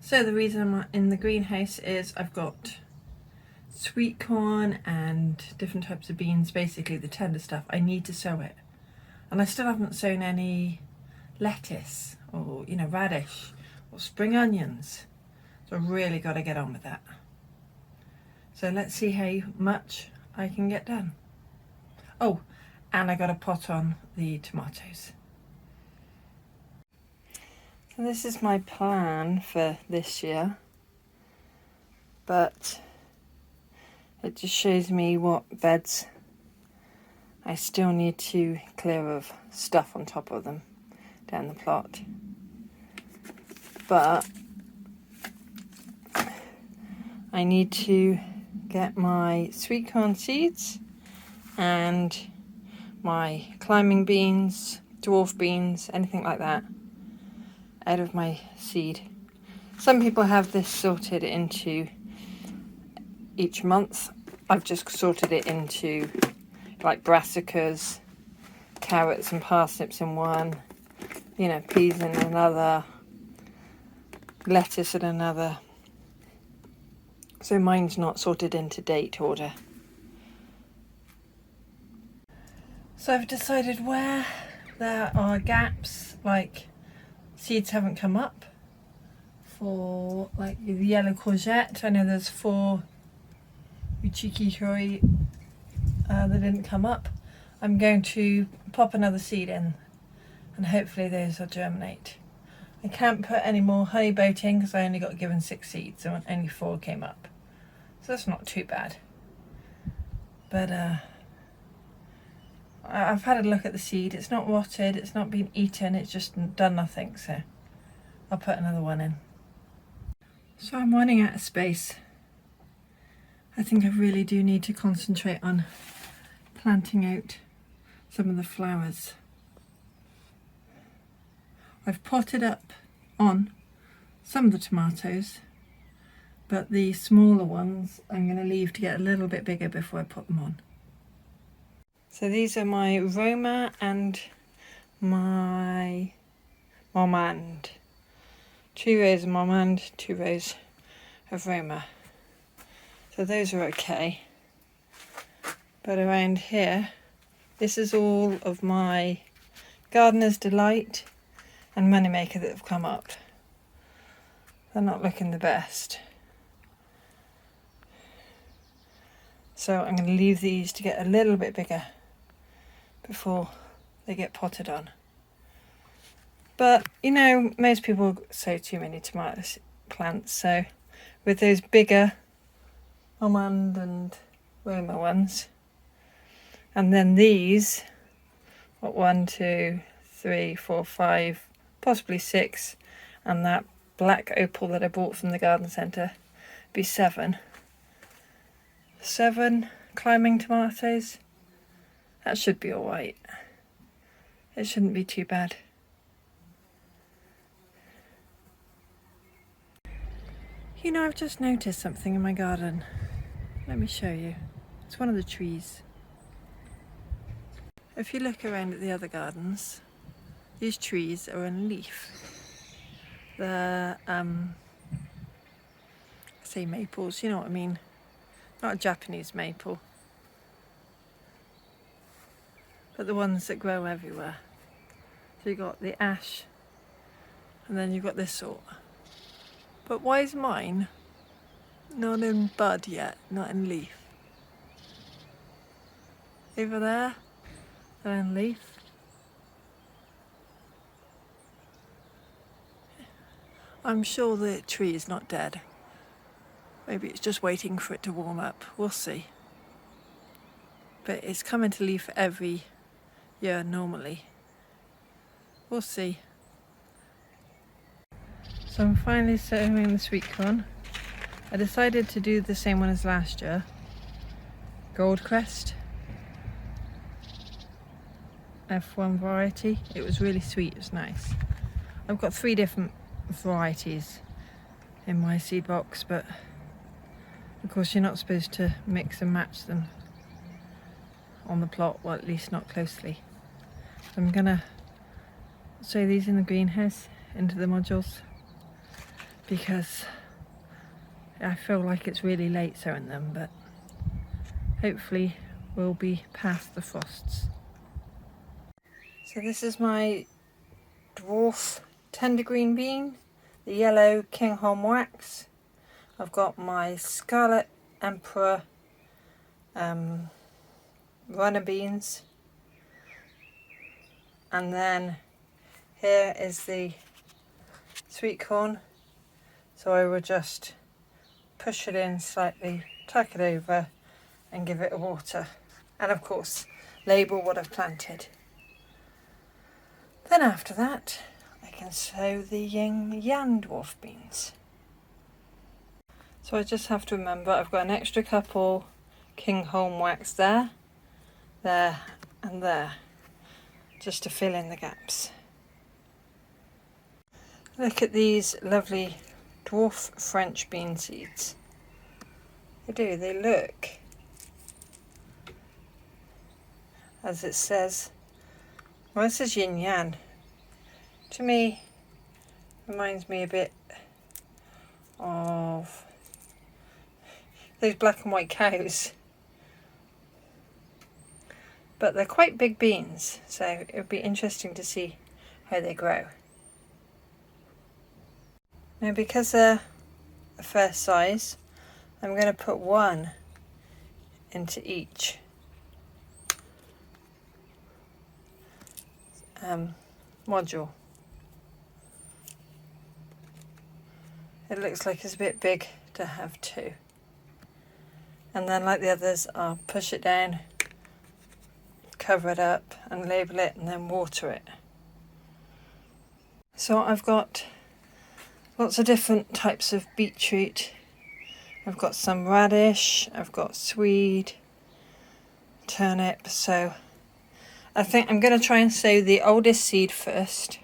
So the reason I'm in the greenhouse is I've got sweet corn and different types of beans, basically the tender stuff. I need to sow it. And I still haven't sown any lettuce or, radish or spring onions. So I've really got to get on with that. So let's see how much I can get done. Oh, and I got to pot on the tomatoes. So this is my plan for this year, but it just shows me what beds I still need to clear of stuff on top of them down the plot. But I need to get my sweet corn seeds and my climbing beans, dwarf beans, anything like that out of my seed. Some people have this sorted into each month. I've just sorted it into like brassicas, carrots and parsnips in one, peas in another, lettuce in another. So mine's not sorted into date order. So I've decided where there are gaps, like seeds haven't come up for like the yellow courgette. I know there's 4 uchiki that didn't come up. I'm going to pop another seed in and hopefully those will germinate. I can't put any more honey boat in because I only got given 6 seeds and only 4 came up. So that's not too bad. But I've had a look at the seed. It's not rotted, it's not been eaten, it's just done nothing. So I'll put another one in. So I'm running out of space. I think I really do need to concentrate on planting out some of the flowers. I've potted up on some of the tomatoes, but the smaller ones I'm going to leave to get a little bit bigger before I put them on. So these are my Roma and my Marmande. 2 rows of Marmande, 2 rows of Roma. So those are okay. But around here, this is all of my Gardener's Delight and Moneymaker that have come up. They're not looking the best. So I'm going to leave these to get a little bit bigger before they get potted on. But most people sow too many tomato plants, so with those bigger Almond and Roma ones, and then these, what, 1, 2, 3, 4, 5, possibly 6, and that black opal that I bought from the garden centre, be 7. 7 climbing tomatoes. That should be alright. It shouldn't be too bad. I've just noticed something in my garden. Let me show you. It's one of the trees. If you look around at the other gardens, these trees are in leaf. They're, I say maples, you know what I mean. Not a Japanese maple, but the ones that grow everywhere. So you've got the ash, and then you've got this sort. But why is mine not in bud yet, not in leaf? Over there, they're in leaf. I'm sure the tree is not dead. Maybe it's just waiting for it to warm up. We'll see. But it's coming to leaf every year normally. We'll see. So I'm finally sowing the sweet corn. I decided to do the same one as last year. Goldcrest. F1 variety. It was really sweet, it was nice. I've got 3 different varieties in my seed box, but of course you're not supposed to mix and match them on the plot, well at least not closely. So I'm gonna sow these in the greenhouse into the modules because I feel like it's really late sowing them, but hopefully we'll be past the frosts. So this is my dwarf tender green bean, the yellow Kinghorn wax. I've got my Scarlet Emperor runner beans, and then here is the sweet corn. So I will just push it in slightly, tuck it over and give it a water, and of course label what I've planted. Then after that I can sow the yan dwarf beans. So I just have to remember I've got an extra couple Kinghorn wax there, there and there, just to fill in the gaps. Look at these lovely dwarf French bean seeds. They look, as it says, well, it says yin yang. To me, reminds me a bit of those black and white cows. But they're quite big beans, so it would be interesting to see how they grow. Now, because they're a fair size, I'm going to put one into each module. It looks like it's a bit big to have two. And then, like the others, I'll push it down, cover it up and label it, and then water it. So I've got lots of different types of beetroot. I've got some radish, I've got swede, turnip. So I think I'm going to try and sow the oldest seed first.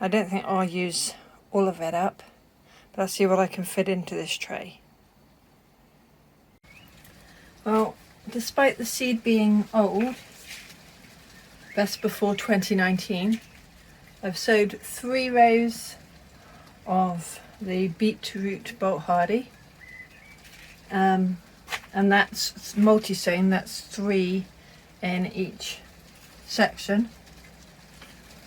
I don't think I'll use all of it up, but I'll see what I can fit into this tray. Well, despite the seed being old, best before 2019, I've sowed 3 rows of the beetroot bolt hardy, and that's multi-sown. That's 3 in each section,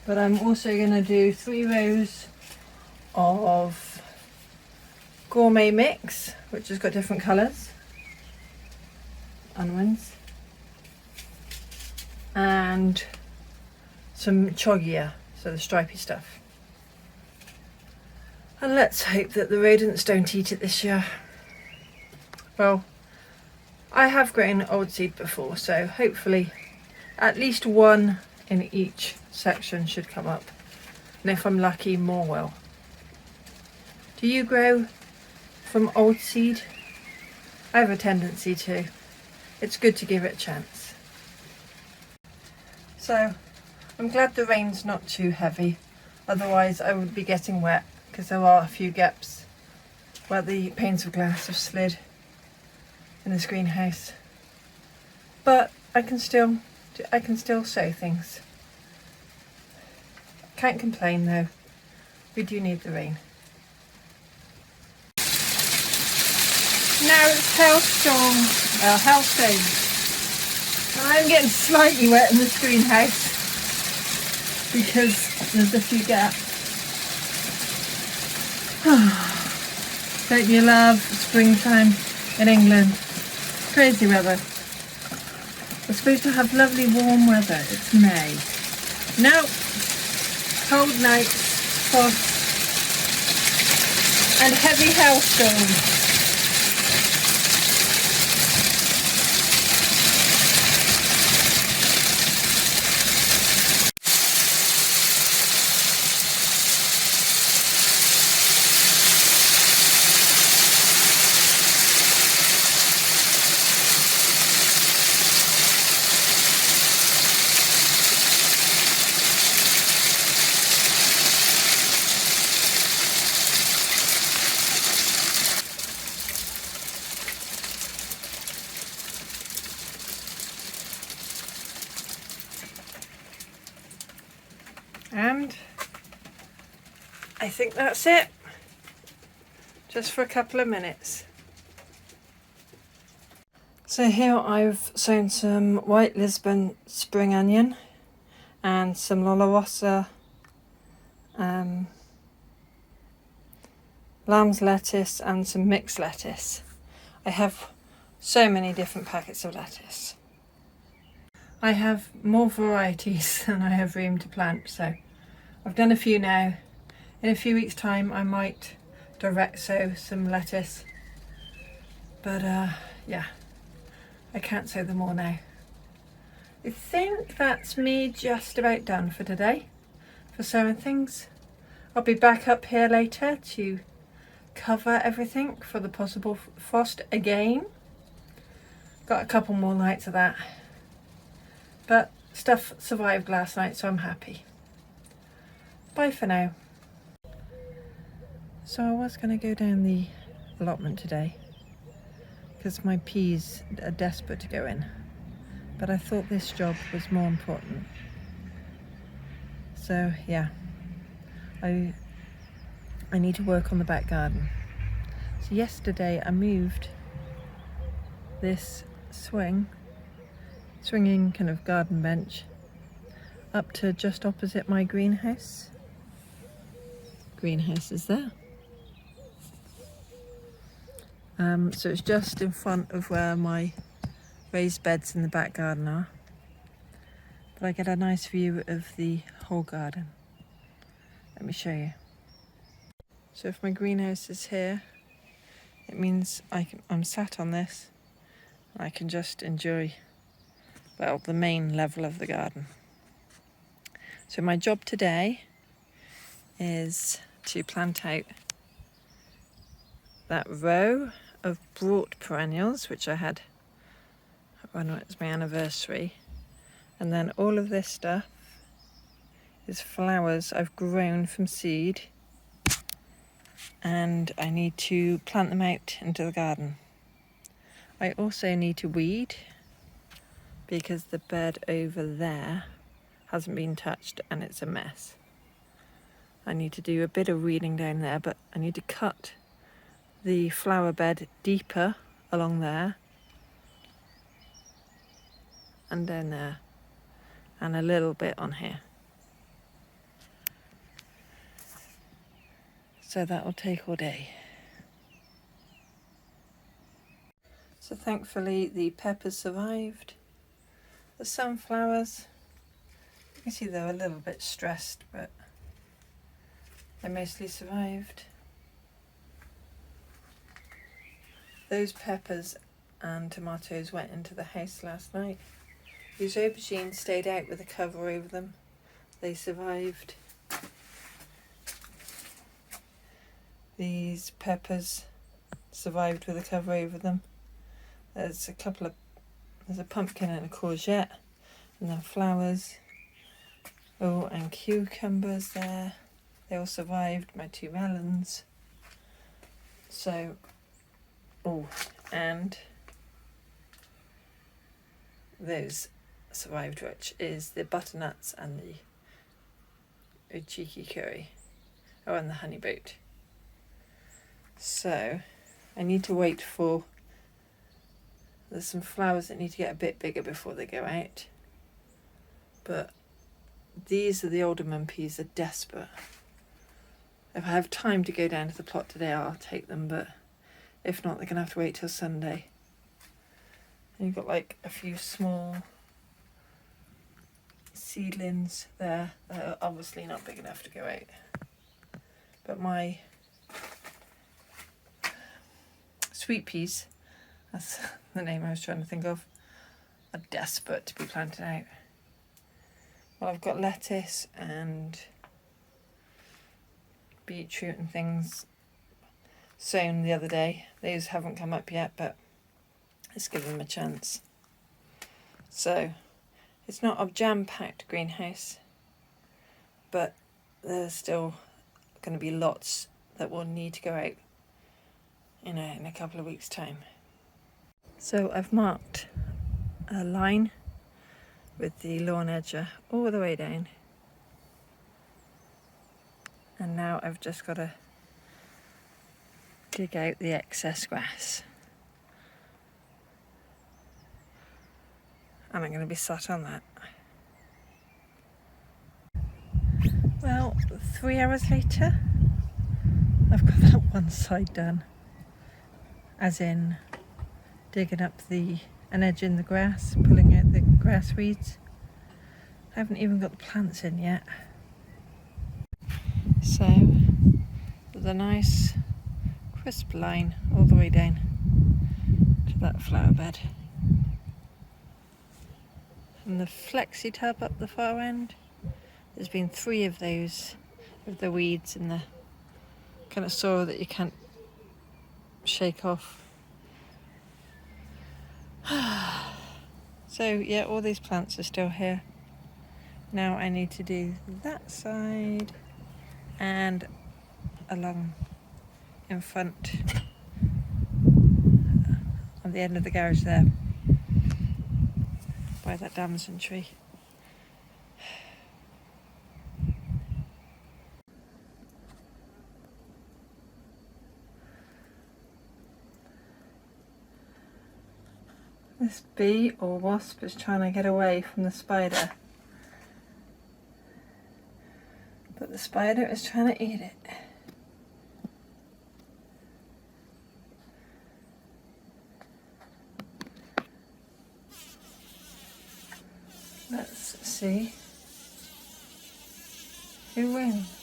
but I'm also going to do 3 rows of gourmet mix, which has got different colours, unwinds, and some chogia, so the stripy stuff. And let's hope that the rodents don't eat it this year. Well, I have grown old seed before, so hopefully at least 1 in each section should come up. And if I'm lucky, more will. Do you grow from old seed? I have a tendency to. It's good to give it a chance. So I'm glad the rain's not too heavy, otherwise I would be getting wet, because there are a few gaps where the panes of glass have slid in this greenhouse. But I can still sow things. Can't complain though. We do need the rain. Now it's hailstorm, and I'm getting slightly wet in this greenhouse because there's a few gaps. Don't you love springtime in England? Crazy weather. We're supposed to have lovely warm weather. It's May. No. Cold nights, frost, and heavy hailstorms. And I think that's it. just for a couple of minutes. So here I've sown some white Lisbon spring onion and some Lolarosa lamb's lettuce and some mixed lettuce. I have so many different packets of lettuce. I have more varieties than I have room to plant, so I've done a few now. In a few weeks' time I might direct sow some lettuce, but yeah, I can't sow them all now. I think that's me just about done for today for sowing things. I'll be back up here later to cover everything for the possible frost again. Got a couple more nights of that, but stuff survived last night, so I'm happy. Bye for now. So I was going to go down the allotment today because my peas are desperate to go in, but I thought this job was more important. So yeah, I need to work on the back garden. So yesterday I moved this swinging kind of garden bench up to just opposite my greenhouse. Greenhouse is there. So it's just in front of where my raised beds in the back garden are. But I get a nice view of the whole garden. Let me show you. So if my greenhouse is here, it means I'm sat on this and I can just enjoy, well, the main level of the garden. So my job today is to plant out that row of brought perennials, which I had when it was my anniversary. And then all of this stuff is flowers I've grown from seed, and I need to plant them out into the garden. I also need to weed because the bed over there hasn't been touched and it's a mess. I need to do a bit of weeding down there, but I need to cut the flower bed deeper along there and down there and a little bit on here. So that will take all day. So thankfully the peppers survived. The sunflowers, you can see they're a little bit stressed, but they mostly survived. Those peppers and tomatoes went into the house last night. These aubergines stayed out with a cover over them. They survived. These peppers survived with a cover over them. There's a pumpkin and a courgette, and then flowers. Oh, and cucumbers there. They all survived. My 2 melons. So, oh, and those survived, which is the butternuts and the uchiki curry. Oh, and the honey boat. So I need to wait for, there's some flowers that need to get a bit bigger before they go out, but these are the alderman peas. Are desperate. If I have time to go down to the plot today, I'll take them, but if not, they're gonna have to wait till Sunday. And you've got like a few small seedlings there that are obviously not big enough to go out, but my sweet peas, that's the name I was trying to think of, are desperate to be planted out. Well, I've got lettuce and beetroot and things sown the other day. Those haven't come up yet, but let's give them a chance. So it's not a jam-packed greenhouse, but there's still going to be lots that will need to go out, in a couple of weeks' time. So I've marked a line with the lawn edger all the way down, and now I've just got to dig out the excess grass. And I'm going to be sat on that. Well, 3 hours later, I've got that one side done. As in, digging up and edging the grass, pulling out the grass weeds. I haven't even got the plants in yet. So, with a nice crisp line all the way down to that flower bed. And the flexi tub up the far end, there's been 3 of those, of the weeds and the kind of soil that you can't shake off. So yeah, all these plants are still here. Now I need to do that side and along in front on the end of the garage there by that damson tree. This bee or wasp is trying to get away from the spider, but the spider is trying to eat it. Let's see who wins.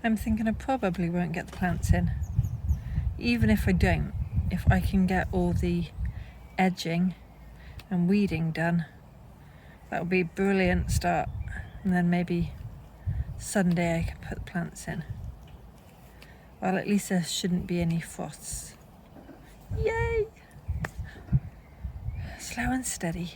I'm thinking I probably won't get the plants in. Even if I don't, if I can get all the edging and weeding done, that would be a brilliant start. And then maybe Sunday I can put the plants in. Well, at least there shouldn't be any frosts. Yay! Slow and steady.